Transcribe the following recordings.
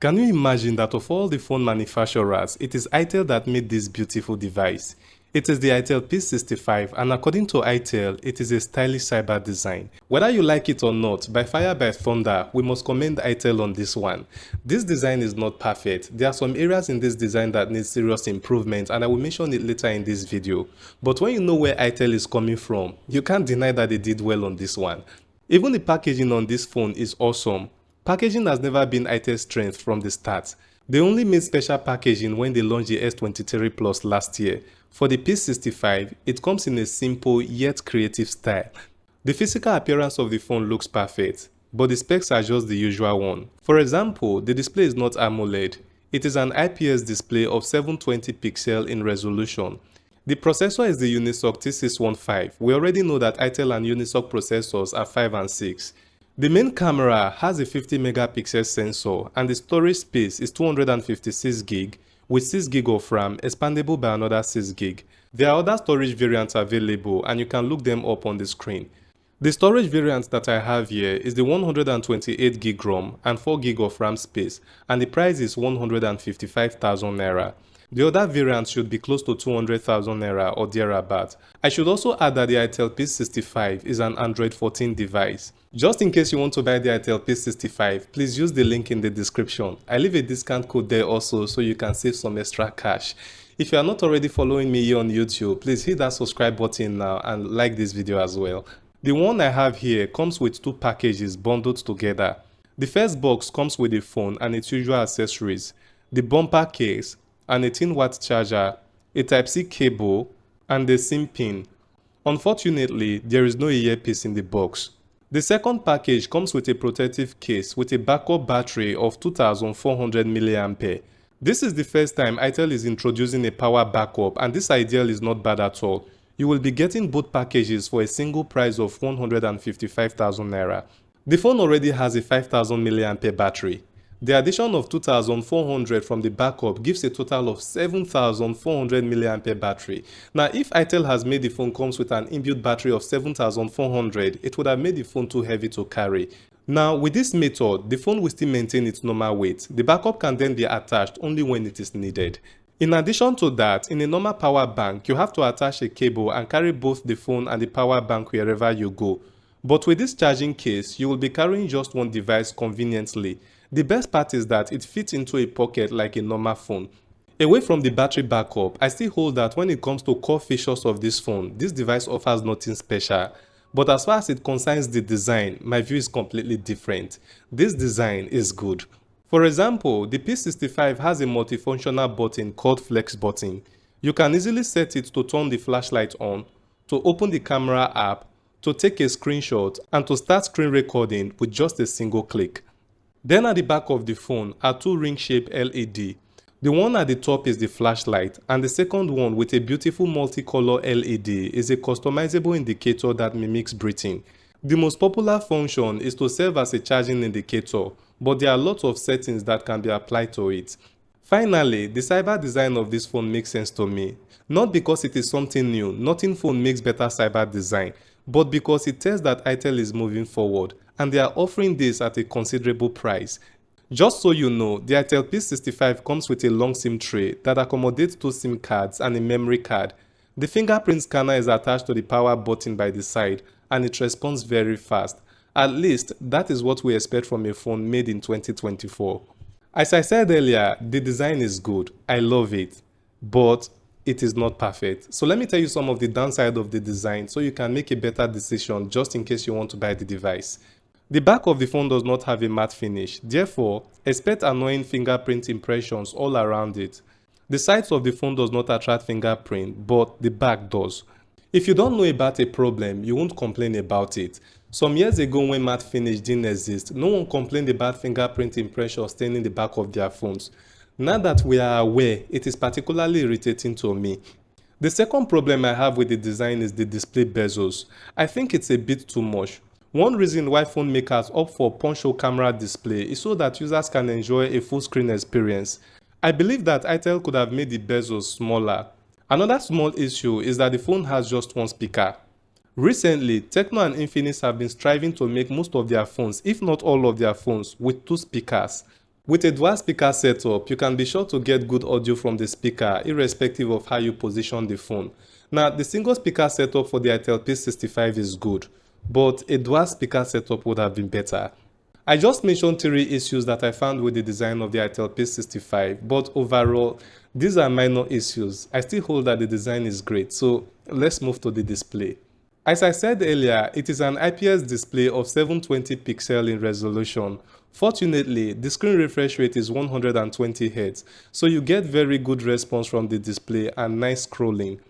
Can you imagine that of all the phone manufacturers, it is Itel that made this beautiful device? It is the Itel P65, and according to Itel, it is a stylish cyber design. Whether you like it or not, by fire by thunder, we must commend Itel on this one. This design is not perfect. There are some areas in this design that need serious improvement, and I will mention it later in this video. But when you know where Itel is coming from, you can't deny that they did well on this one. Even the packaging on this phone is awesome. Packaging has never been Itel's strength from the start. They only made special packaging when they launched the S23 Plus last year. For the P65, it comes in a simple yet creative style. The physical appearance of the phone looks perfect, but the specs are just the usual one. For example, the display is not AMOLED. It is an IPS display of 720 pixels in resolution. The processor is the Unisoc T615. We already know that Itel and Unisoc processors are 5 and 6. The main camera has a 50 megapixel sensor and the storage space is 256 gig with 6 gig of RAM expandable by another 6 gig. There are other storage variants available and you can look them up on the screen. The storage variant that I have here is the 128 gig ROM and 4 gig of RAM space, and the price is 155,000 naira. The other variants should be close to 200,000 naira or thereabout. I should also add that the Itel P65 is an Android 14 device. Just in case you want to buy the Itel P65, please use the link in the description. I leave a discount code there also so you can save some extra cash. If you are not already following me here on YouTube, please hit that subscribe button now and like this video as well. The one I have here comes with two packages bundled together. The first box comes with the phone and its usual accessories, the bumper case, an 18-watt charger, a Type-C cable, and a SIM pin. Unfortunately, there is no earpiece in the box. The second package comes with a protective case with a backup battery of 2400 mAh. This is the first time Itel is introducing a power backup, and this idea is not bad at all. You will be getting both packages for a single price of 155,000 naira. The phone already has a 5000 mAh battery. The addition of 2400 from the backup gives a total of 7400 mAh battery. Now, if Itel has made the phone comes with an inbuilt battery of 7400, it would have made the phone too heavy to carry. Now, with this method, the phone will still maintain its normal weight. The backup can then be attached only when it is needed. In addition to that, in a normal power bank, you have to attach a cable and carry both the phone and the power bank wherever you go. But with this charging case, you will be carrying just one device conveniently. The best part is that it fits into a pocket like a normal phone. Away from the battery backup, I still hold that when it comes to core features of this phone, this device offers nothing special. But as far as it concerns the design, my view is completely different. This design is good. For example, the P65 has a multifunctional button called Flex button. You can easily set it to turn the flashlight on, to open the camera app, to take a screenshot, and to start screen recording with just a single click. Then at the back of the phone are two ring-shaped LED. The one at the top is the flashlight, and the second one with a beautiful multicolor LED is a customizable indicator that mimics breathing. The most popular function is to serve as a charging indicator, but there are lots of settings that can be applied to it. Finally, the cyber design of this phone makes sense to me. Not because it is something new, nothing phone makes better cyber design, but because it tells that Itel is moving forward, and they are offering this at a considerable price. Just so you know, the Itel P65 comes with a long SIM tray that accommodates 2 SIM cards and a memory card. The fingerprint scanner is attached to the power button by the side, and it responds very fast. At least, that is what we expect from a phone made in 2024. As I said earlier, the design is good. I love it. But it is not perfect. So let me tell you some of the downside of the design so you can make a better decision just in case you want to buy the device. The back of the phone does not have a matte finish. Therefore, expect annoying fingerprint impressions all around it. The sides of the phone does not attract fingerprint, but the back does. If you don't know about a problem, you won't complain about it. Some years ago when matte finish didn't exist, no one complained about fingerprint impressions staining the back of their phones. Now that we are aware, it is particularly irritating to me. The second problem I have with the design is the display bezels. I think it's a bit too much. One reason why phone makers opt for punch-hole camera display is so that users can enjoy a full screen experience. I believe that Itel could have made the bezels smaller. Another small issue is that the phone has just one speaker. Recently, Tecno and Infinix have been striving to make most of their phones, if not all of their phones, with 2 speakers. With a dual speaker setup, you can be sure to get good audio from the speaker irrespective of how you position the phone. Now, the single speaker setup for the Itel P65 is good, but a dual speaker setup would have been better. I just mentioned 3 issues that I found with the design of the Itel P65, but overall, these are minor issues. I still hold that the design is great, so let's move to the display. As I said earlier, it is an IPS display of 720 pixel in resolution. Fortunately, the screen refresh rate is 120 Hz, so you get very good response from the display and nice scrolling.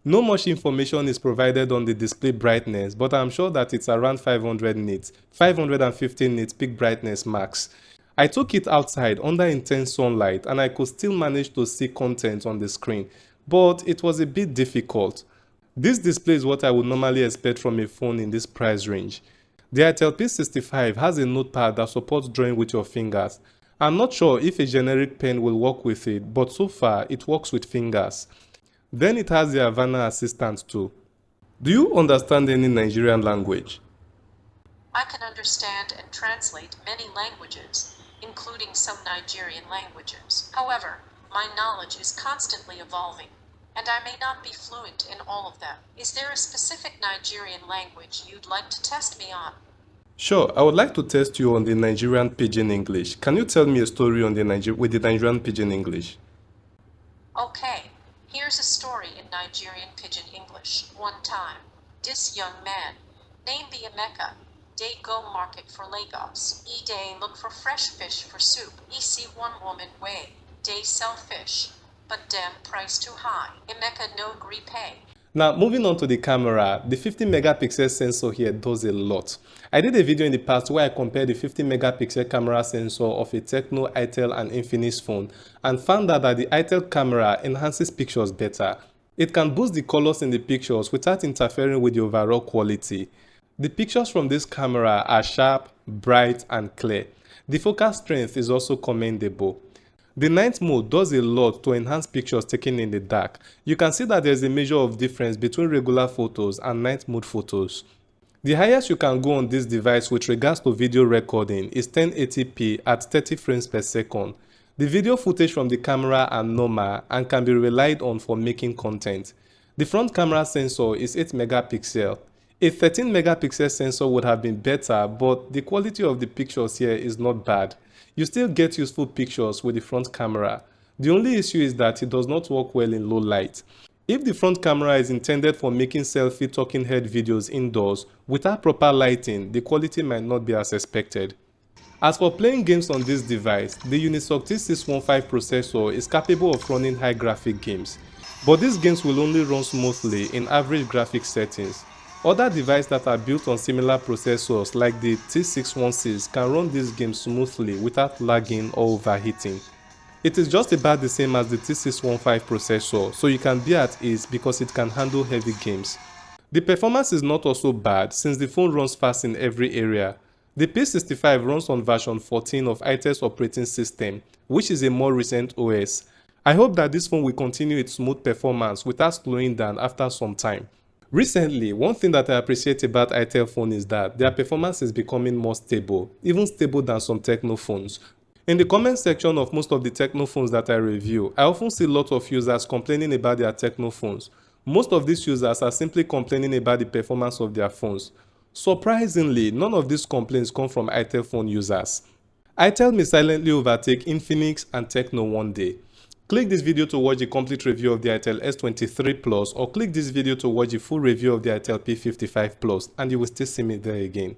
No much information is provided on the display brightness, but I'm sure that it's around 500 nits, 515 nits peak brightness max. I took it outside under intense sunlight and I could still manage to see content on the screen, but it was a bit difficult. This display is what I would normally expect from a phone in this price range. The Itel P65 has a notepad that supports drawing with your fingers. I'm not sure if a generic pen will work with it, but so far it works with fingers. Then it has the Havana assistant too. Do you understand any Nigerian language? I can understand and translate many languages, including some Nigerian languages. However, my knowledge is constantly evolving, and I may not be fluent in all of them. Is there a specific Nigerian language you'd like to test me on? Sure, I would like to test you on the Nigerian Pidgin English. Can you tell me a story on with the Nigerian Pidgin English? Okay, here's a story in Nigerian Pidgin English. One time, this young man, named the Emeka, they go market for Lagos. They look for fresh fish for soup. See one woman way, they sell fish, but damn price too high. Emeka no gree pay. Now, moving on to the camera, the 50 megapixel sensor here does a lot. I did a video in the past where I compared the 50 megapixel camera sensor of a Tecno, Itel and Infinix phone and found out that the Itel camera enhances pictures better. It can boost the colors in the pictures without interfering with the overall quality. The pictures from this camera are sharp, bright and clear. The focal strength is also commendable. The night mode does a lot to enhance pictures taken in the dark. You can see that there is a measure of difference between regular photos and night mode photos. The highest you can go on this device with regards to video recording is 1080p at 30 frames per second. The video footage from the camera are normal and can be relied on for making content. The front camera sensor is 8 megapixel. A 13 megapixel sensor would have been better, but the quality of the pictures here is not bad. You still get useful pictures with the front camera. The only issue is that it does not work well in low light. If the front camera is intended for making selfie talking head videos indoors, without proper lighting, the quality might not be as expected. As for playing games on this device, the Unisoc T615 processor is capable of running high graphic games, but these games will only run smoothly in average graphics settings. Other devices that are built on similar processors like the T616 can run these games smoothly without lagging or overheating. It is just about the same as the T615 processor, so you can be at ease because it can handle heavy games. The performance is not also bad since the phone runs fast in every area. The P65 runs on version 14 of Itel's operating system, which is a more recent OS. I hope that this phone will continue its smooth performance without slowing down after some time. Recently, one thing that I appreciate about Itel phone is that their performance is becoming more stable, even stable than some Tecno phones. In the comment section of most of the Tecno phones that I review, I often see a lot of users complaining about their Tecno phones. Most of these users are simply complaining about the performance of their phones. Surprisingly, none of these complaints come from Itel phone users. Itel may silently overtake Infinix and Tecno one day. Click this video to watch the complete review of the Itel S23 Plus or click this video to watch the full review of the Itel P55 Plus and you will still see me there again.